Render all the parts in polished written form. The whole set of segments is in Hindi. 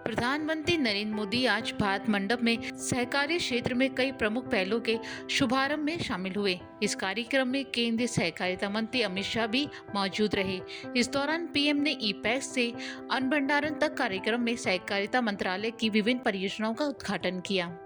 प्रधानमंत्री नरेंद्र मोदी आज भारत मंडप में सहकारी क्षेत्र में कई प्रमुख पहलों के शुभारंभ में शामिल हुए। इस कार्यक्रम में केंद्रीय सहकारिता मंत्री अमित शाह भी मौजूद रहे। इस दौरान पीएम ने ई-पैक्स से अन्न भंडारण तक कार्यक्रम में सहकारिता मंत्रालय की विभिन्न परियोजनाओं का उद्घाटन किया।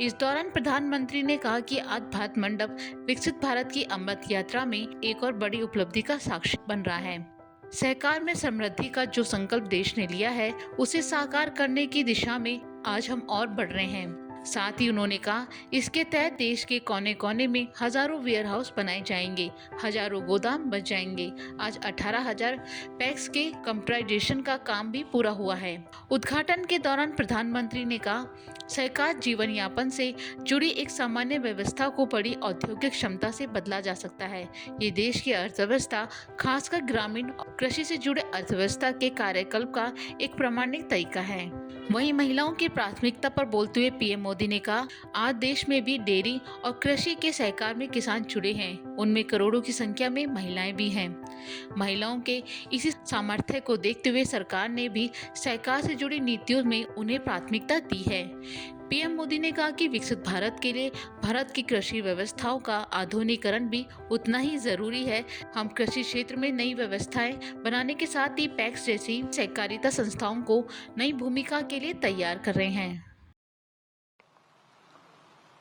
इस दौरान प्रधानमंत्री ने कहा कि आज भारत मंडप विकसित भारत की अमृत यात्रा में एक और बड़ी उपलब्धि का साक्षी बन रहा है। सहकार में समृद्धि का जो संकल्प देश ने लिया है, उसे साकार करने की दिशा में आज हम और बढ़ रहे हैं। साथ ही उन्होंने कहा, इसके तहत देश के कोने कोने में हजारों वेयर हाउस बनाए जाएंगे, हजारों गोदाम बच जाएंगे। आज 18,000 पैक्स के कंप्यूटराइजेशन का काम भी पूरा हुआ है। उद्घाटन के दौरान प्रधानमंत्री ने कहा, सरकार जीवन यापन से जुड़ी एक सामान्य व्यवस्था को बड़ी औद्योगिक क्षमता से बदला जा सकता है। ये देश की अर्थव्यवस्था, खासकर ग्रामीण और कृषि से जुड़े अर्थव्यवस्था के कार्यकल्प का एक प्रामाणिक तरीका है। वहीं महिलाओं की प्राथमिकता पर बोलते हुए पीएम मोदी ने कहा, आज देश में भी डेयरी और कृषि के सहकार में किसान जुड़े हैं। उनमें करोड़ों की संख्या में महिलाएं भी हैं। महिलाओं के इसी सामर्थ्य को देखते हुए सरकार ने भी सहकार से जुड़ी नीतियों में उन्हें प्राथमिकता दी है। पीएम मोदी ने कहा कि विकसित भारत के लिए भारत की कृषि व्यवस्थाओं का आधुनिकीकरण भी उतना ही जरूरी है। हम कृषि क्षेत्र में नई व्यवस्थाएं बनाने के साथ ही पैक्स जैसी सहकारिता संस्थाओं को नई भूमिका के लिए तैयार कर रहे हैं।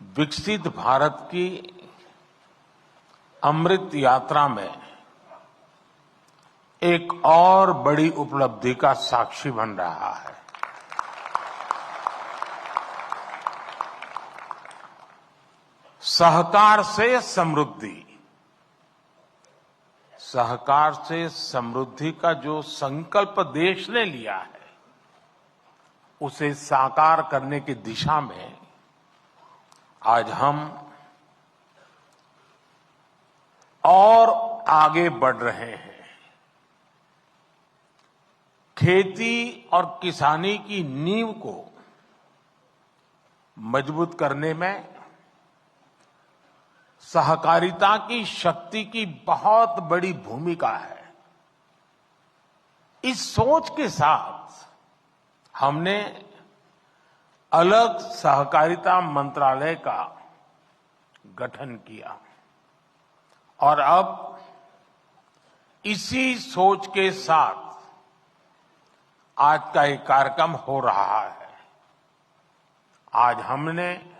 विकसित भारत की अमृत यात्रा में एक और बड़ी उपलब्धि का साक्षी बन रहा है। सहकार से समृद्धि, सहकार से समृद्धि का जो संकल्प देश ने लिया है, उसे साकार करने की दिशा में आज हम और आगे बढ़ रहे हैं। खेती और किसानी की नींव को मजबूत करने में सहकारिता की शक्ति की बहुत बड़ी भूमिका है। इस सोच के साथ हमने अलग सहकारिता मंत्रालय का गठन किया और अब इसी सोच के साथ आज का एक कार्यक्रम हो रहा है। आज हमने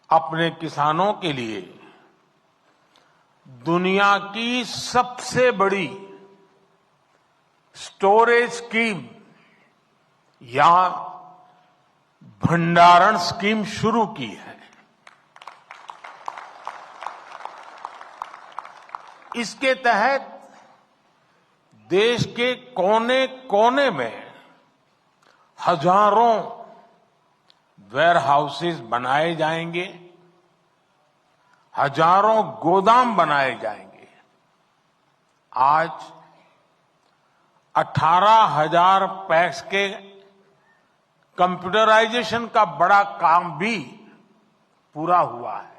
अपने किसानों के लिए दुनिया की सबसे बड़ी स्टोरेज स्कीम या भंडारण स्कीम शुरू की है। इसके तहत देश के कोने कोने में हजारों वेयर हाउसेस बनाए जाएंगे, हजारों गोदाम बनाए जाएंगे। आज 18,000 पैक्स के कंप्यूटराइजेशन का बड़ा काम भी पूरा हुआ है।